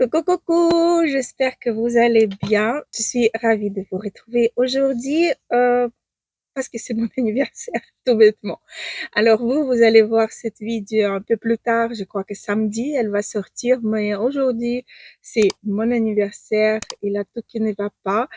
Coucou, coucou, j'espère que vous allez bien. Je suis ravie de vous retrouver aujourd'hui parce que c'est mon anniversaire, tout bêtement. Alors vous allez voir cette vidéo un peu plus tard, je crois que samedi, elle va sortir, mais aujourd'hui, c'est mon anniversaire, il y a tout qui ne va pas.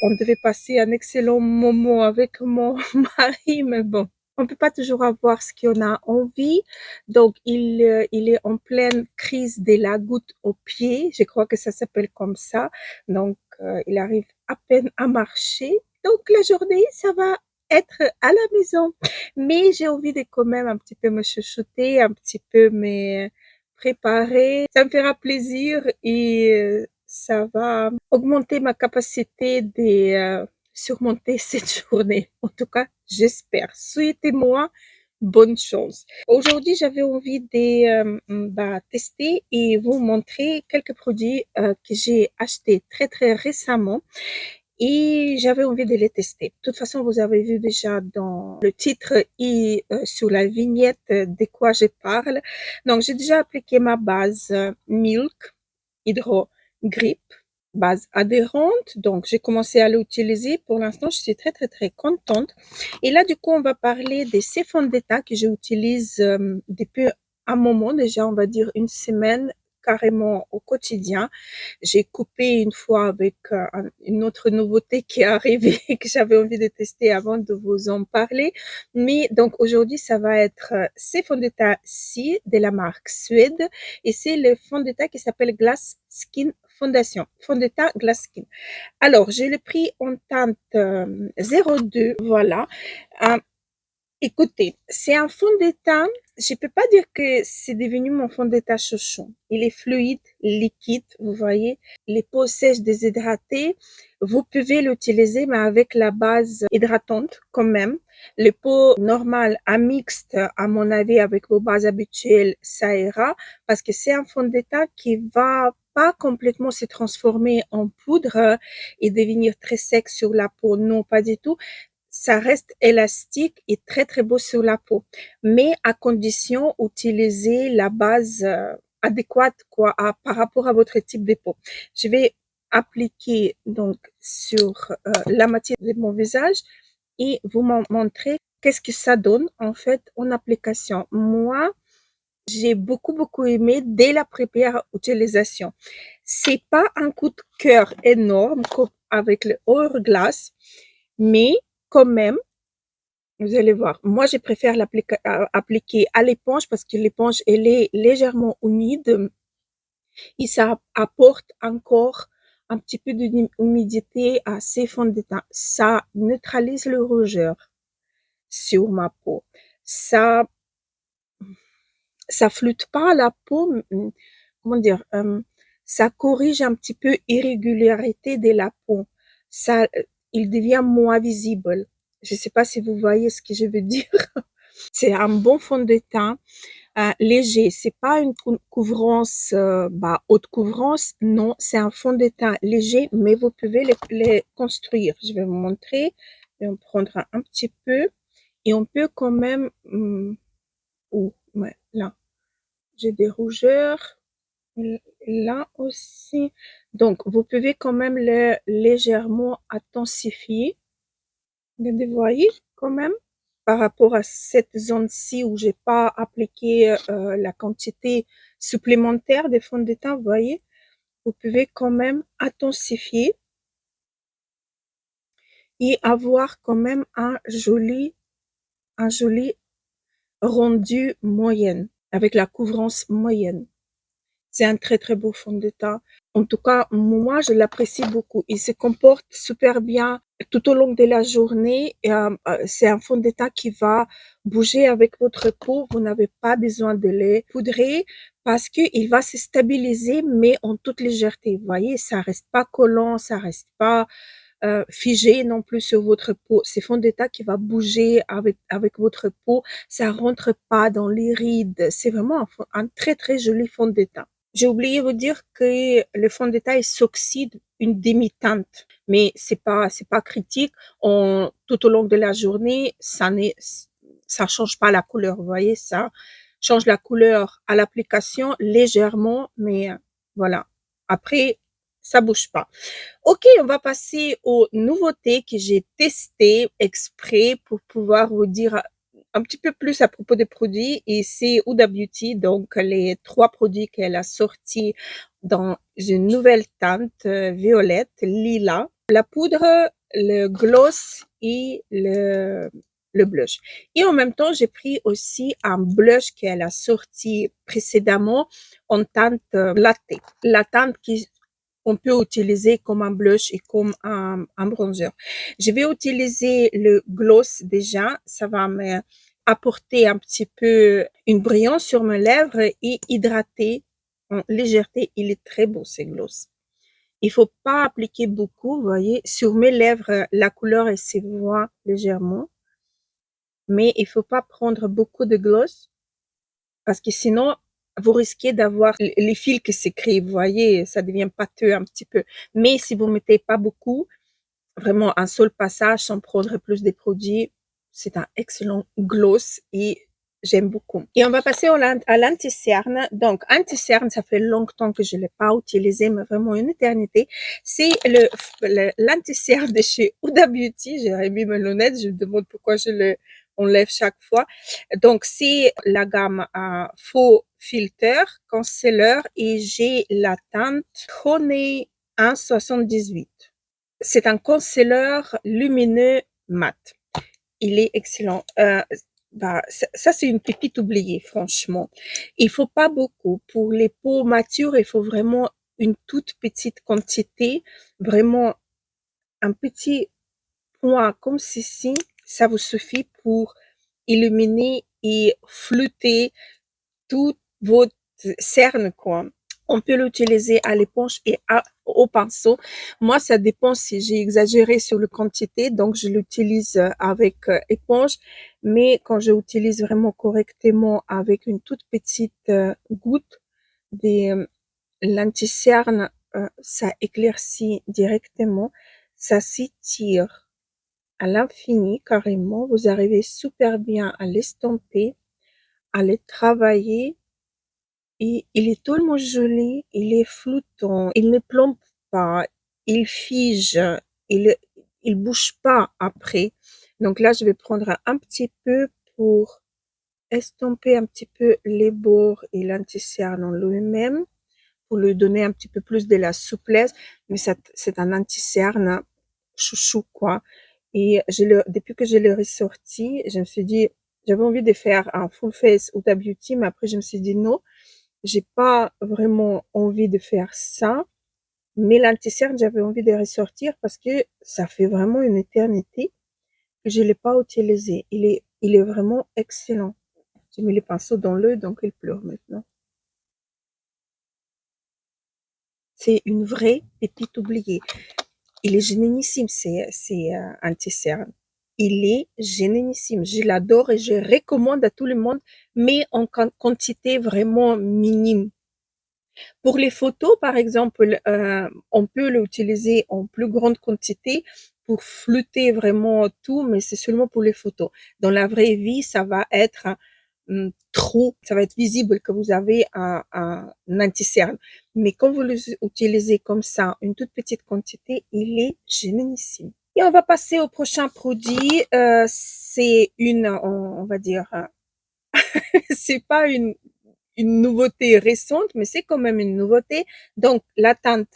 On devait passer un excellent moment avec mon mari, mais bon, on peut pas toujours avoir ce qu'on a envie. Donc, il est en pleine crise de la goutte au pied. Je crois que ça s'appelle comme ça. Donc, il arrive à peine à marcher. Donc, la journée, ça va être à la maison. Mais j'ai envie de quand même un petit peu me chouchouter, un petit peu me préparer. Ça me fera plaisir et ça va augmenter ma capacité de surmonter cette journée. En tout cas, j'espère. Souhaitez-moi bonne chance. Aujourd'hui, j'avais envie de tester et vous montrer quelques produits que j'ai achetés très récemment et j'avais envie de les tester. De toute façon, vous avez vu déjà dans le titre et sur la vignette de quoi je parle. Donc, j'ai déjà appliqué ma base Milk Hydro Grip, base adhérente. Donc, j'ai commencé à l'utiliser. Pour l'instant, je suis très contente. Et là, du coup, on va parler de ces fonds de teint que j'utilise depuis un moment, déjà, on va dire une semaine, carrément au quotidien. J'ai coupé une fois avec une autre nouveauté qui est arrivée et que j'avais envie de tester avant de vous en parler. Mais donc aujourd'hui, ça va être ces fonds de teint-ci de la marque Suède et c'est le fond de teint qui s'appelle Glass Skin Foundation. Fond de teint Glass Skin. Alors, j'ai le prix en teinte 02, voilà. Euh, Écoutez, c'est un fond de teint, je peux pas dire que c'est devenu mon fond de teint chouchou. Il est fluide, liquide, vous voyez, les peaux sèches déshydratées. Vous pouvez l'utiliser, mais avec la base hydratante quand même. Les peaux normales à mixte, à mon avis, avec vos bases habituelles, ça ira, parce que c'est un fond de teint qui va pas complètement se transformer en poudre et devenir très sec sur la peau. Non, pas du tout, ça reste élastique et très beau sur la peau, mais à condition d'utiliser la base adéquate quoi, par rapport à votre type de peau. Je vais appliquer donc sur la moitié de mon visage et vous montrer qu'est-ce que ça donne en fait en application. Moi, j'ai beaucoup aimé dès la première utilisation. C'est pas un coup de cœur énorme comme avec le Hourglass, mais quand même, vous allez voir. Moi, je préfère appliquer à l'éponge parce que l'éponge, elle est légèrement humide et ça apporte encore un petit peu d'humidité à ces fonds de teint. Ça neutralise le rougeur sur ma peau. Ça, ça floute pas la peau, comment dire, ça corrige un petit peu irrégularité de la peau. Ça, il devient moins visible. Je sais pas si vous voyez ce que je veux dire. C'est un bon fond de teint léger. C'est pas une couvrance, haute couvrance. Non, c'est un fond de teint léger, mais vous pouvez les construire. Je vais vous montrer. Je vais en prendre un petit peu et on peut quand même, ouais, là, j'ai des rougeurs. Là aussi. Donc, vous pouvez quand même le légèrement intensifier. Vous voyez quand même par rapport à cette zone-ci où j'ai pas appliqué la quantité supplémentaire de fond de teint, vous voyez, vous pouvez quand même intensifier et avoir quand même un joli rendu moyenne avec la couvrance moyenne. C'est un très beau fond de teint. En tout cas, moi, je l'apprécie beaucoup. Il se comporte super bien tout au long de la journée. C'est un fond de teint qui va bouger avec votre peau. Vous n'avez pas besoin de le poudrer parce qu'il va se stabiliser, mais en toute légèreté. Vous voyez, ça reste pas collant, ça reste pas figé non plus sur votre peau. C'est fond de teint qui va bouger avec votre peau. Ça rentre pas dans les rides. C'est vraiment un très joli fond de teint. J'ai oublié de vous dire que le fond de teint s'oxyde une demi-teinte, mais c'est pas critique. Tout au long de la journée, ça change pas la couleur. Vous voyez, ça change la couleur à l'application légèrement, mais voilà. Après, ça bouge pas. Ok, on va passer aux nouveautés que j'ai testées exprès pour pouvoir vous dire un petit peu plus à propos des produits. Et c'est Huda Beauty, donc les 3 produits qu'elle a sortis dans une nouvelle teinte violette, lila. La poudre, le gloss et le blush. Et en même temps, j'ai pris aussi un blush qu'elle a sorti précédemment en teinte latte. La teinte qui on peut utiliser comme un blush et comme un bronzer. Je vais utiliser le gloss déjà. Ça va me apporter un petit peu une brillance sur mes lèvres et hydrater en légèreté. Il est très beau, ce gloss. Il faut pas appliquer beaucoup, vous voyez. Sur mes lèvres, la couleur, elle se voit légèrement. Mais il faut pas prendre beaucoup de gloss parce que sinon, vous risquez d'avoir les fils qui se créent, vous voyez, ça devient pâteux un petit peu. Mais si vous mettez pas beaucoup, vraiment un seul passage sans prendre plus de produits, c'est un excellent gloss et j'aime beaucoup. Et on va passer à l'anti-cerne. Donc, anti-cerne, ça fait longtemps que je l'ai pas utilisé, mais vraiment une éternité. C'est l'anti-cerne de chez Huda Beauty. J'ai remis mes lunettes. Je me demande pourquoi je le enlève chaque fois. Donc, c'est la gamme Faux Filter, Concealer et j'ai la teinte Honey 1,78. C'est un concealer lumineux mat. Il est excellent. Ça, c'est une pépite oubliée, franchement. Il faut pas beaucoup. Pour les peaux matures, il faut vraiment une toute petite quantité, vraiment un petit point comme ceci. Ça vous suffit pour illuminer et flouter toutes vos cernes, quoi. On peut l'utiliser à l'éponge et au pinceau. Moi, ça dépend si j'ai exagéré sur la quantité, donc je l'utilise avec éponge. Mais quand je l'utilise vraiment correctement avec une toute petite goutte des l'anti-cerne, ça éclaircit directement. Ça s'étire à l'infini carrément. Vous arrivez super bien à l'estomper, à les travailler et il est tellement joli, il est flottant, il ne plombe pas, il fige, il il bouge pas après. Donc là, je vais prendre un petit peu pour estomper un petit peu les bords et l'anti-cerne en lui-même, pour lui donner un petit peu plus de la souplesse. Mais c'est un anti-cerne chouchou, quoi. Et depuis que je l'ai ressorti, je me suis dit, j'avais envie de faire un full face Huda Beauty, mais après je me suis dit non, j'ai pas vraiment envie de faire ça, mais l'anti-cerne, j'avais envie de ressortir parce que ça fait vraiment une éternité que je l'ai pas utilisé. Il est vraiment excellent. J'ai mis les pinceaux dans l'œil, donc il pleure maintenant. C'est une vraie pépite oubliée. Il est génialissime, c'est anti-cerne. Il est génialissime. Je l'adore et je recommande à tout le monde, mais en quantité vraiment minime. Pour les photos, par exemple, on peut l'utiliser en plus grande quantité pour flouter vraiment tout, mais c'est seulement pour les photos. Dans la vraie vie, ça va être trop, ça va être visible que vous avez un anti-cerne. Mais quand vous l'utilisez comme ça, une toute petite quantité, il est génialissime. Et on va passer au prochain produit. C'est on va dire, c'est pas une nouveauté récente, mais c'est quand même une nouveauté. Donc, la teinte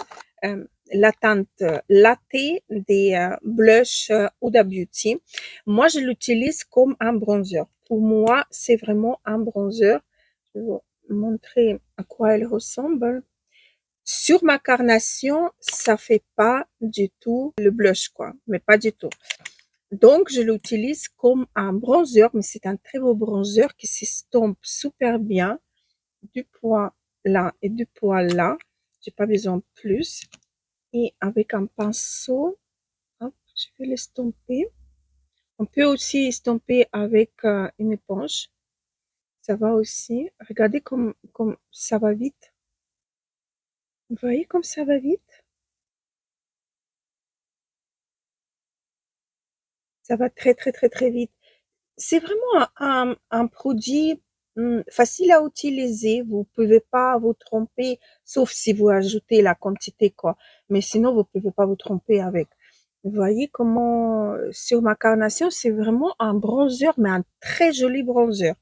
latte des blushs Huda Beauty. Moi, je l'utilise comme un bronzer. Pour moi, c'est vraiment un bronzer. Je vais vous montrer à quoi elle ressemble. Sur ma carnation, ça fait pas du tout le blush, quoi, mais pas du tout. Donc, je l'utilise comme un bronzer, mais c'est un très beau bronzer qui s'estompe super bien du poids là et du poids là. J'ai pas besoin de plus. Et avec un pinceau, hop, je vais l'estomper. On peut aussi estomper avec une éponge. Ça va aussi. Regardez comme ça va vite. Vous voyez comme ça va vite? Ça va très, très, très, très vite. C'est vraiment un produit facile à utiliser. Vous pouvez pas vous tromper, sauf si vous ajoutez la quantité, quoi. Mais sinon, vous pouvez pas vous tromper avec. Vous voyez comment, sur ma carnation, c'est vraiment un bronzer, mais un très joli bronzer.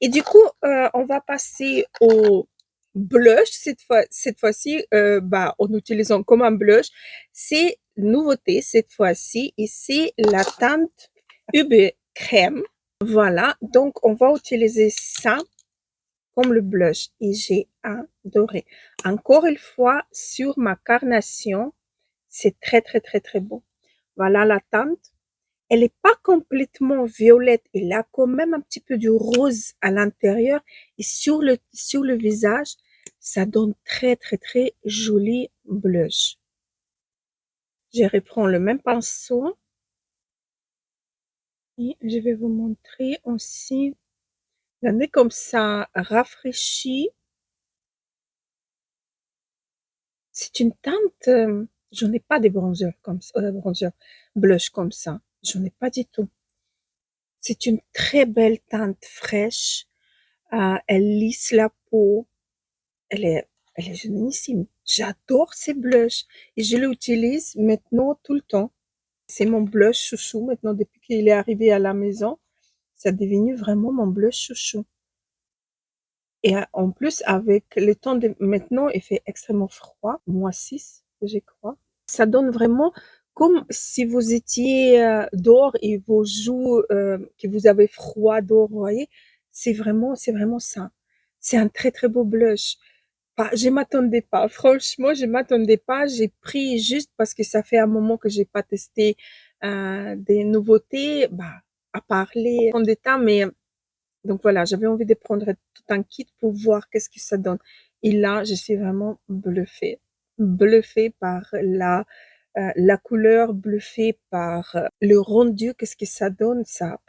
Et du coup, on va passer au blush cette fois-ci, en utilisant comme un blush. C'est nouveauté cette fois-ci et c'est la teinte UB crème. Voilà, donc on va utiliser ça comme le blush et j'ai adoré. Encore une fois, sur ma carnation, c'est très très très très beau. Voilà la teinte. Elle est pas complètement violette, il a quand même un petit peu du rose à l'intérieur et sur le visage, ça donne très très très joli blush. Je reprends le même pinceau et je vais vous montrer aussi. Regardez comme ça rafraîchit. C'est une teinte, j'en ai pas des bronzers comme ça, bronzer blush comme ça. J'en ai pas du tout. C'est une très belle teinte fraîche. Elle lisse la peau. Elle est, elle est génialissime. J'adore ces blushs et je l'utilise maintenant tout le temps. C'est mon blush chouchou maintenant depuis qu'il est arrivé à la maison. C'est devenu vraiment mon blush chouchou. Et en plus, avec le temps de maintenant, il fait extrêmement froid, -6, je crois. Ça donne vraiment comme si vous étiez dehors et vos joues, que vous avez froid dehors, vous voyez. C'est vraiment ça. C'est un très très beau blush. Je m'attendais pas. Franchement, je m'attendais pas. J'ai pris juste parce que ça fait un moment que j'ai pas testé des nouveautés, à part les fonds de teint, mais donc voilà, j'avais envie de prendre tout un kit pour voir qu'est-ce que ça donne. Et là, je suis vraiment bluffée. Bluffée par la couleur, bluffée par le rendu, qu'est-ce que ça donne, ça,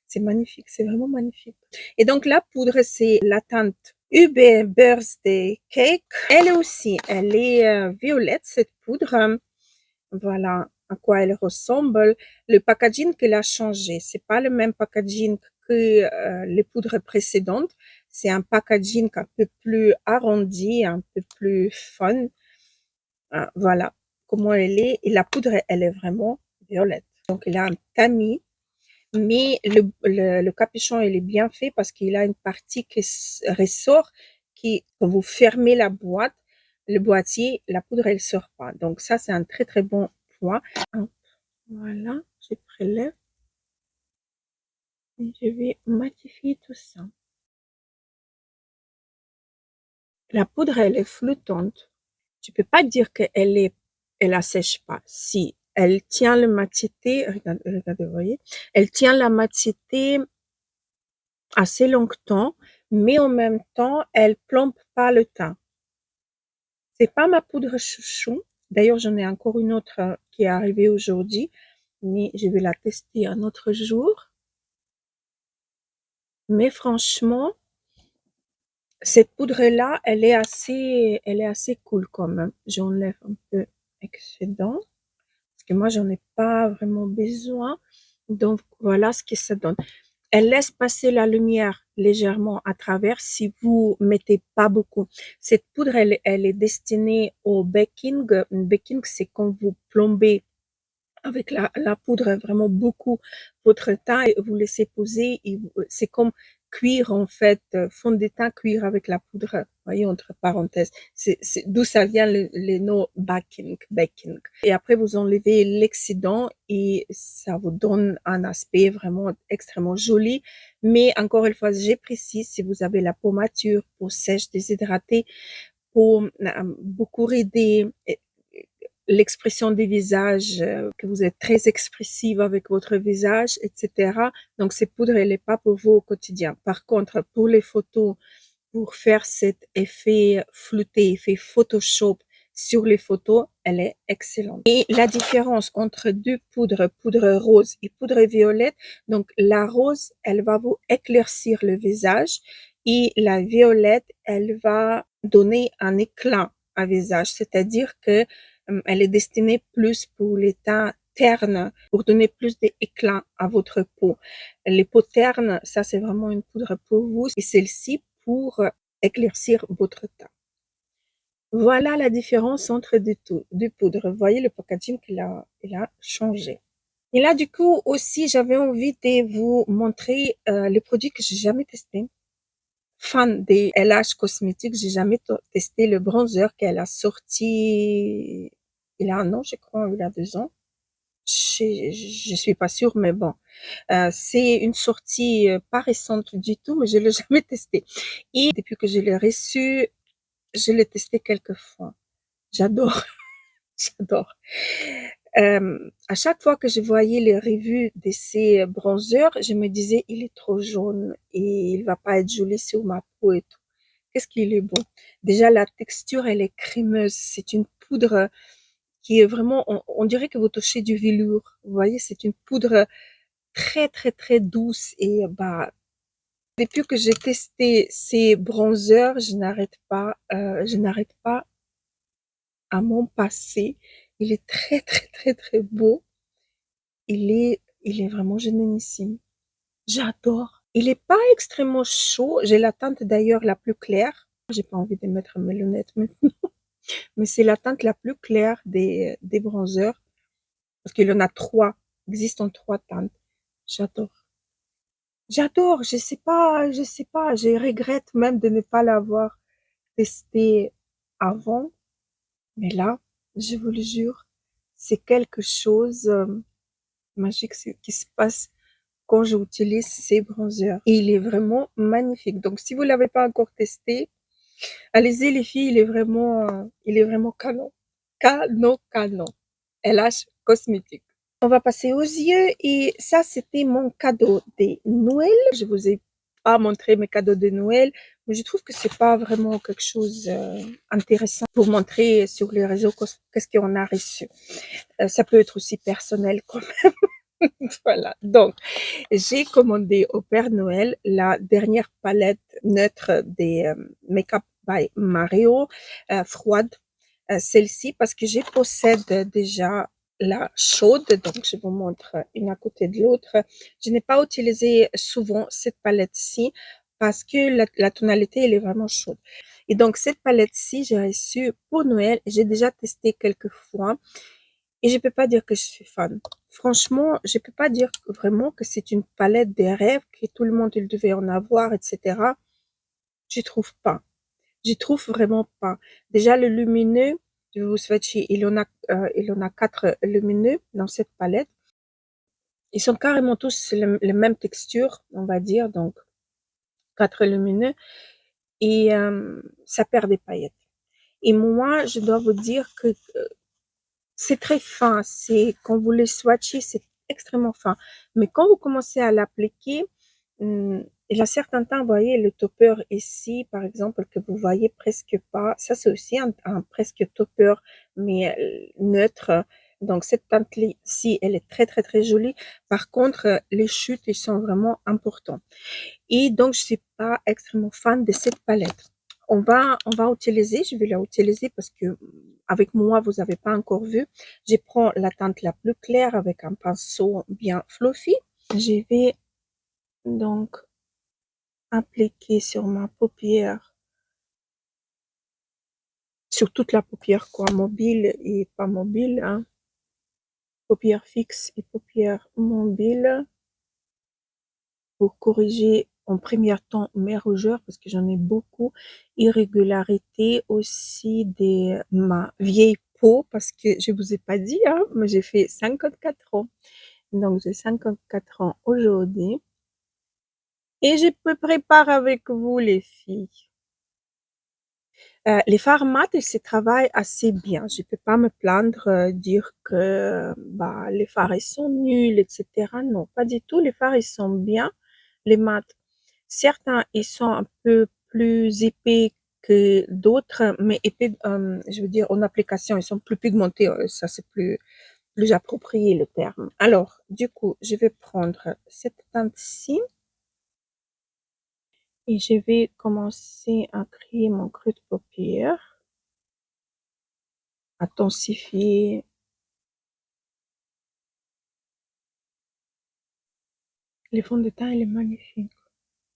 c'est magnifique, c'est vraiment magnifique. Et donc la poudre, c'est la teinte UB Birthday Cake. Elle aussi, elle est violette, cette poudre. Voilà à quoi elle ressemble. Le packaging qu'elle a changé, c'est pas le même packaging que les poudres précédentes. C'est un packaging un peu plus arrondi, un peu plus fun. Voilà comment elle est. Et la poudre, elle est vraiment violette. Donc, elle a un tamis, mais le capuchon, il est bien fait parce qu'il a une partie qui ressort, quand vous fermez la boîte, le boîtier, la poudre, elle sort pas. Donc, ça, c'est un très, très bon point. Hop, voilà, je prélève et je vais matifier tout ça. La poudre, elle est flottante. Tu peux pas dire elle assèche pas. Si, elle tient la matité, regardez, vous voyez, elle tient la matité assez longtemps, mais en même temps, elle plombe pas le teint. C'est pas ma poudre chouchou. D'ailleurs, j'en ai encore une autre qui est arrivée aujourd'hui, mais je vais la tester un autre jour. Mais franchement, cette poudre-là, elle est assez cool quand même. J'enlève un peu l'excédent parce que moi, j'en ai pas vraiment besoin. Donc, voilà ce que ça donne. Elle laisse passer la lumière légèrement à travers si vous mettez pas beaucoup. Cette poudre, elle est destinée au baking. Baking, c'est quand vous plombez avec la poudre vraiment beaucoup votre teint et vous laissez poser et c'est comme cuire en fait, fond de teint cuire avec la poudre, voyez entre parenthèses. C'est d'où ça vient le nom baking. Et après vous enlevez l'excédent et ça vous donne un aspect vraiment extrêmement joli. Mais encore une fois, j'ai précise si vous avez la peau mature, peau sèche, déshydratée, peau beaucoup ridée, l'expression des visages, que vous êtes très expressive avec votre visage, etc. Donc, cette poudre, elle n'est pas pour vous au quotidien. Par contre, pour les photos, pour faire cet effet flouté, effet Photoshop sur les photos, elle est excellente. Et la différence entre deux poudres, poudre rose et poudre violette, donc la rose, elle va vous éclaircir le visage et la violette, elle va donner un éclat à visage, c'est-à-dire que elle est destinée plus pour les teints ternes pour donner plus d'éclat à votre peau. Les peaux ternes, ça c'est vraiment une poudre pour vous et celle-ci pour éclaircir votre teint. Voilà la différence entre deux poudres. Vous voyez le packaging qu'il a changé. Et là, du coup, aussi, j'avais envie de vous montrer les produits que j'ai jamais testés. Fan des LH Cosmetics, j'ai jamais testé le bronzer qu'elle a sorti il y a 1 an, je crois, ou il y a 2 ans. Je suis pas sûre, mais bon. C'est une sortie pas récente du tout, mais je l'ai jamais testé. Et depuis que je l'ai reçu, je l'ai testé quelques fois. J'adore, j'adore. À chaque fois que je voyais les revues de ces bronzers, je me disais, il est trop jaune et il va pas être joli sur ma peau et tout. Qu'est-ce qu'il est bon. Déjà, la texture, elle est crémeuse. C'est une poudre qui est vraiment, on dirait que vous touchez du velours. Vous voyez, c'est une poudre très, très, très douce et bah, depuis que j'ai testé ces bronzers, je n'arrête pas à m'en passer. Il est très, très, très, très beau. Il est vraiment génialissime. J'adore. Il est pas extrêmement chaud. J'ai la teinte d'ailleurs la plus claire. J'ai pas envie de mettre mes lunettes maintenant, mais c'est la teinte la plus claire des bronzers parce qu'il y en a 3. Il existe en 3 teintes. J'adore. J'adore. Je sais pas. Je regrette même de ne pas l'avoir testé avant, mais là, je vous le jure, c'est quelque chose magique qui se passe quand j'utilise ces bronzers. Et il est vraiment magnifique. Donc, si vous l'avez pas encore testé, allez-y les filles, il est vraiment canon. Canon, canon. LH Cosmétique. On va passer aux yeux et ça, c'était mon cadeau de Noël. Je vous ai pas montré mes cadeaux de Noël, mais je trouve que c'est pas vraiment quelque chose intéressant pour montrer sur les réseaux qu'est-ce qu'on a reçu. Ça peut être aussi personnel quand même. Voilà. Donc, j'ai commandé au Père Noël la dernière palette neutre des Makeup by Mario froide. Celle-ci parce que je possède déjà la chaude, donc je vous montre une à côté de l'autre. Je n'ai pas utilisé souvent cette palette-ci parce que la tonalité, elle est vraiment chaude. Et donc, cette palette-ci, j'ai reçu pour Noël. J'ai déjà testé quelques fois et je peux pas dire que je suis fan. Franchement, je peux pas dire vraiment que c'est une palette des rêves, que tout le monde il devait en avoir, etc. Je trouve pas. Je trouve vraiment pas. Déjà, le lumineux, je vais vous swatcher, il en a 4 lumineux dans cette palette. Ils sont carrément tous les mêmes textures, on va dire, donc 4 lumineux. Et ça perd des paillettes. Et moi, je dois vous dire que c'est très fin. C'est quand vous le swatchez, c'est extrêmement fin. Mais quand vous commencez à l'appliquer, il y a certains temps, vous voyez le topper ici, par exemple, que vous voyez presque pas. Ça, c'est aussi un presque topper, mais neutre. Donc cette teinte-ci, elle est très très très jolie. Par contre, les chutes, ils sont vraiment importants. Et donc, je suis pas extrêmement fan de cette palette. On va utiliser, je vais la utiliser parce que avec moi, vous avez pas encore vu. Je prends la teinte la plus claire avec un pinceau bien fluffy. Je vais donc appliquer sur ma paupière, sur toute la paupière, quoi, mobile et pas mobile, hein. Paupière fixe et paupière mobile pour corriger en premier temps mes rougeurs parce que j'en ai beaucoup, irrégularité aussi de ma vieille peau parce que je vous ai pas dit, hein, mais j'ai fait 54 ans. Donc j'ai 54 ans aujourd'hui et je me prépare avec vous les filles. Les fards mat, ils se travaillent assez bien. Je peux pas me plaindre, dire que bah les fards ils sont nuls, etc. Non, pas du tout. Les fards ils sont bien. Les mat, certains ils sont un peu plus épais que d'autres, mais épais, je veux dire en application, ils sont plus pigmentés. Ça c'est plus approprié le terme. Alors, du coup, je vais prendre cette teinte-ci et je vais commencer à créer mon creux de paupière. Intensifier Le fond de teint, il est magnifique.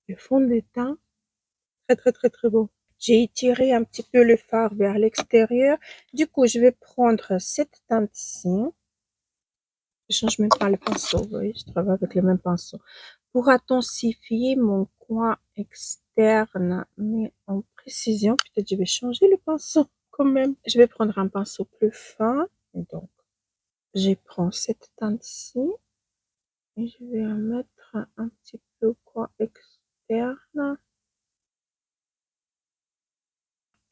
Le fond de teint, très, très, très, très beau. J'ai étiré un petit peu le fard vers l'extérieur. Du coup, je vais prendre cette teinte-ci. Je change même pas le pinceau, vous voyez, je travaille avec le même pinceau. Pour intensifier mon coin externe, mais en précision, peut-être je vais changer le pinceau quand même. Je vais prendre un pinceau plus fin. Donc, je prends cette teinte-ci et je vais en mettre un petit peu au coin externe.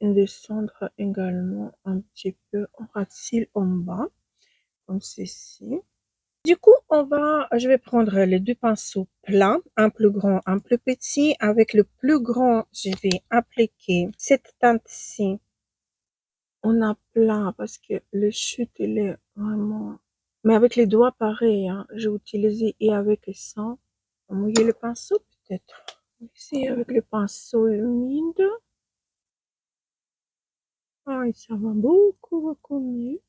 Et descendre également un petit peu en ras de cils en bas, comme ceci. Du coup, je vais prendre les deux pinceaux plats, un plus grand, un plus petit. Avec le plus grand, je vais appliquer cette teinte-ci. On a plein parce que le chute, il est vraiment... Mais avec les doigts, pareil, hein. J'ai utilisé et avec et sans. Mouiller le pinceau, peut-être. Ici, avec le pinceau humide. Ah, et ça va beaucoup, beaucoup mieux.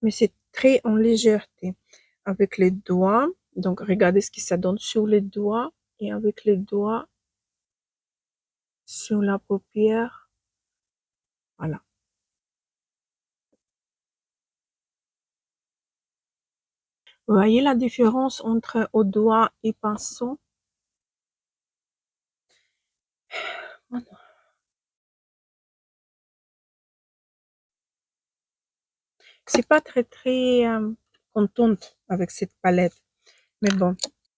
Mais c'est très en légèreté. Avec les doigts, donc regardez ce que ça donne sur les doigts et avec les doigts sur la paupière. Voilà. Vous voyez la différence entre au doigt et pinceau? C'est pas très très contente avec cette palette, mais bon.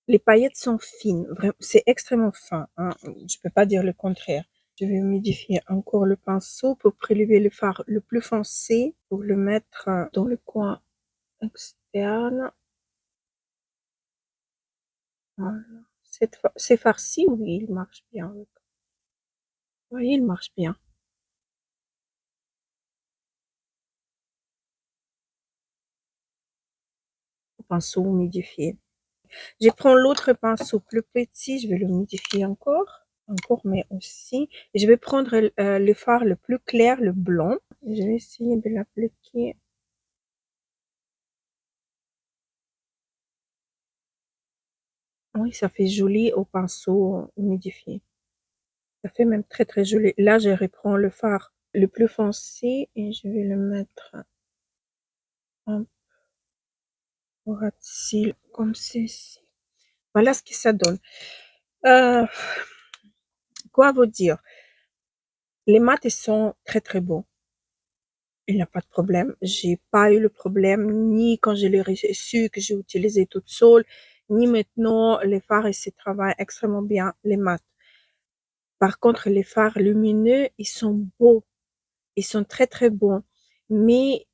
Les paillettes sont fines, vraiment, c'est extrêmement fin, hein. Je peux pas dire le contraire. Je vais humidifier encore le pinceau pour prélever le fard le plus foncé, pour le mettre dans le coin externe. Voilà. C'est farci, oui, il marche bien. Oui, il marche bien. Le pinceau humidifié. Je prends l'autre pinceau plus petit, je vais le humidifier encore, mais aussi. Et je vais prendre le fard le plus clair, le blanc. Je vais essayer de l'appliquer. Oui, ça fait joli au pinceau humidifié. Ça fait même très très joli. Là, je reprends le fard le plus foncé et je vais le mettre en ras de cils comme ceci. Voilà ce que ça donne. Euh, quoi vous dire? Les maths, ils sont très très beaux. Il n'y a pas de problème. J'ai pas eu le problème ni quand je l'ai reçu que j'ai utilisé toute seule, ni maintenant. Les fards, ils se travaillent extrêmement bien, les maths. Par contre, les fards lumineux, ils sont beaux. Ils sont très très bons. Mais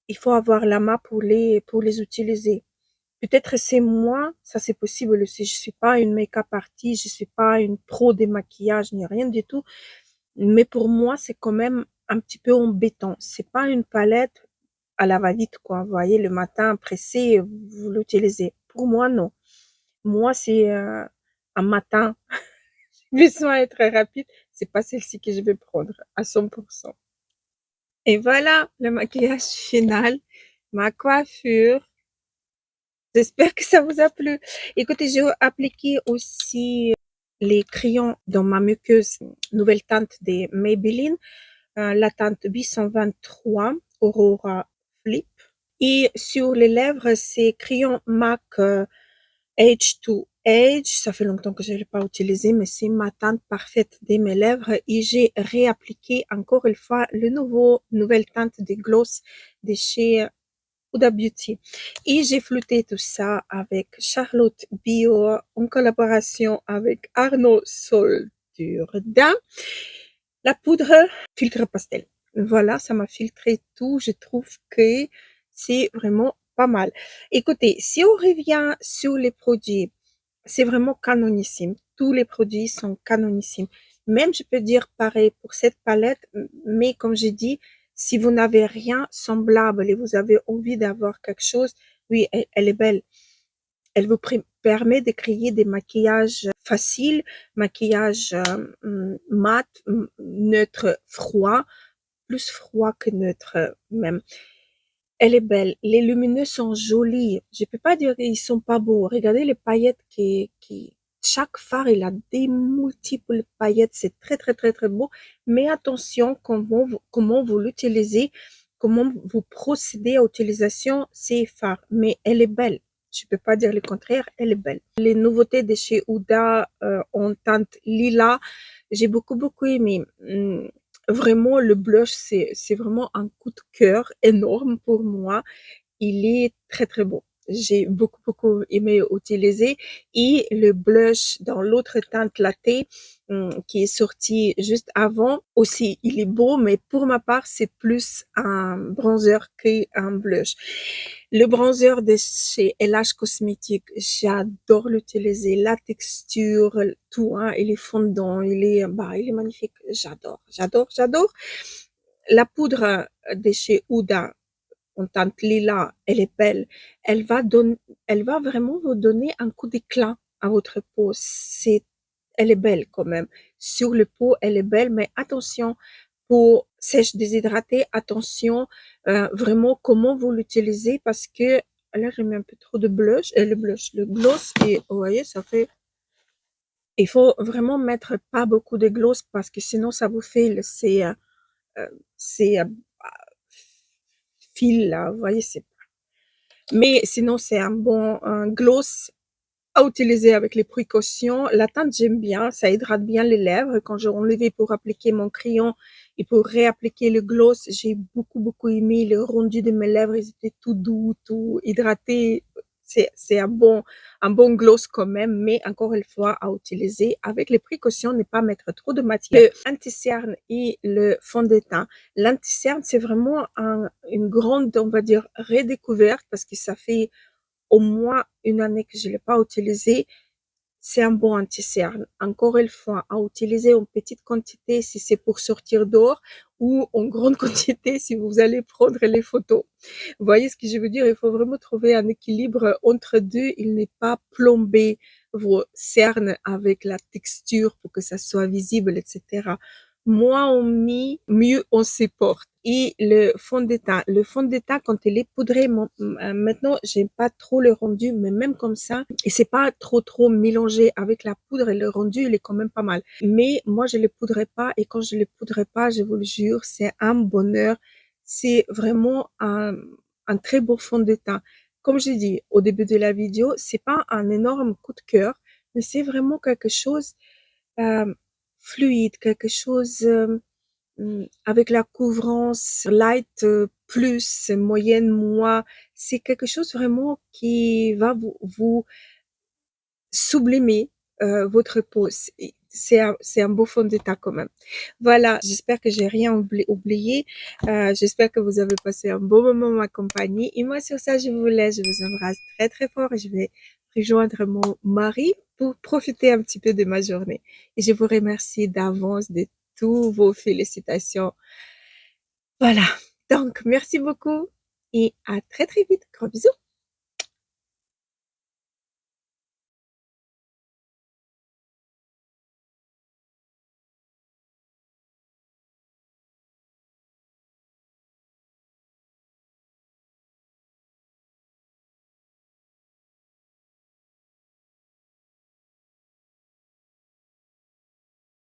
il faut avoir la main pour les utiliser. Peut-être c'est moi, ça c'est possible aussi. Je suis pas une make-up artiste, je suis pas une pro des maquillages ni rien du tout. Mais pour moi, c'est quand même un petit peu embêtant. C'est pas une palette à la va-vite, quoi. Vous voyez, le matin, pressé, vous l'utilisez. Pour moi, non. Moi, c'est un matin, j'ai besoin d'être rapide. C'est pas celle-ci que je vais prendre à 100%. Et voilà le maquillage final, ma coiffure. J'espère que ça vous a plu. Écoutez, j'ai appliqué aussi les crayons dans ma muqueuse nouvelle teinte des Maybelline, la teinte B123 Aurora Flip. Et sur les lèvres, c'est crayon MAC Age to Age. Ça fait longtemps que je ne l'ai pas utilisé, mais c'est ma teinte parfaite de mes lèvres. Et j'ai réappliqué encore une fois nouvelle teinte de gloss de chez Huda Beauty. Et j'ai flouté tout ça avec Charlotte Bio en collaboration avec Arnaud Soldurdin. La poudre filtre pastel. Voilà, ça m'a filtré tout. Je trouve que c'est vraiment pas mal. Écoutez, si on revient sur les produits, c'est vraiment canonissime. Tous les produits sont canonissimes. Même, je peux dire pareil pour cette palette, mais comme j'ai dit, si vous n'avez rien semblable et vous avez envie d'avoir quelque chose, oui, elle est belle. Elle vous permet de créer des maquillages faciles, maquillage mat, neutre, froid, plus froid que neutre même. Elle est belle. Les lumineux sont jolis. Je peux pas dire qu'ils sont pas beaux. Regardez les paillettes chaque phare, il a des multiples paillettes. C'est très, très, très, très beau. Mais attention comment vous l'utilisez, comment vous procédez à l'utilisation ces phares. Mais elle est belle. Je peux pas dire le contraire. Elle est belle. Les nouveautés de chez Huda, en teinte lilas, j'ai beaucoup, beaucoup aimé. Vraiment, le blush, c'est vraiment un coup de cœur énorme pour moi. Il est très, très beau. J'ai beaucoup, beaucoup aimé utiliser. Et le blush dans l'autre teinte latte, qui est sorti juste avant, aussi, il est beau, mais pour ma part, c'est plus un bronzer qu'un blush. Le bronzer de chez LH Cosmetics, j'adore l'utiliser. La texture, tout, hein, il est fondant, il est magnifique. J'adore, j'adore, j'adore. La poudre de chez Huda, en teinte lilas, elle est belle. Elle va donner, elle va vraiment vous donner un coup d'éclat à votre peau. Elle est belle quand même. Sur le peau, elle est belle, mais attention, peau sèche déshydratée, attention, vraiment comment vous l'utilisez parce que là, je mets un peu trop de blush, le gloss et vous voyez, ça fait, il faut vraiment mettre pas beaucoup de gloss parce que sinon ça vous fait ces fils là, vous voyez, mais sinon c'est un gloss à utiliser avec les précautions. La teinte, j'aime bien, ça hydrate bien les lèvres. Quand j'ai enlevé pour appliquer mon crayon et pour réappliquer le gloss, j'ai beaucoup, beaucoup aimé le rendu de mes lèvres. Ils étaient tout doux, tout hydratés. C'est un bon gloss quand même, mais encore une fois, à utiliser avec les précautions, ne pas mettre trop de matière. Le anti-cerne et le fond de teint. L'anti-cerne, c'est vraiment une grande, on va dire, redécouverte parce que ça fait au moins une année que je l'ai pas utilisé. C'est un bon anti-cerne. Encore une fois, à utiliser en petite quantité si c'est pour sortir dehors ou en grande quantité si vous allez prendre les photos. Vous voyez ce que je veux dire? Il faut vraiment trouver un équilibre entre deux. Il n'est pas plomber vos cernes avec la texture pour que ça soit visible, etc. Moins on met, mieux on se porte. Et le fond de teint. Le fond de teint, quand il est poudré, maintenant, j'aime pas trop le rendu, mais même comme ça, et c'est pas trop mélangé avec la poudre et le rendu, il est quand même pas mal. Mais moi, je le poudrais pas et quand je le poudrais pas, je vous le jure, c'est un bonheur. C'est vraiment un très beau fond de teint. Comme j'ai dit au début de la vidéo, c'est pas un énorme coup de cœur, mais c'est vraiment quelque chose euh, fluide, quelque chose avec la couvrance light plus moyenne moi, c'est quelque chose vraiment qui va vous sublimer votre peau. C'est un beau fond de teint quand même. Voilà, j'espère que j'ai rien oublié. J'espère que vous avez passé un beau moment en ma compagnie. Et moi, sur ça, je vous laisse. Je vous embrasse très, très fort et je vais rejoindre mon mari pour profiter un petit peu de ma journée. Et je vous remercie d'avance de toutes vos félicitations. Voilà. Donc, merci beaucoup et à très, très vite. Gros bisous.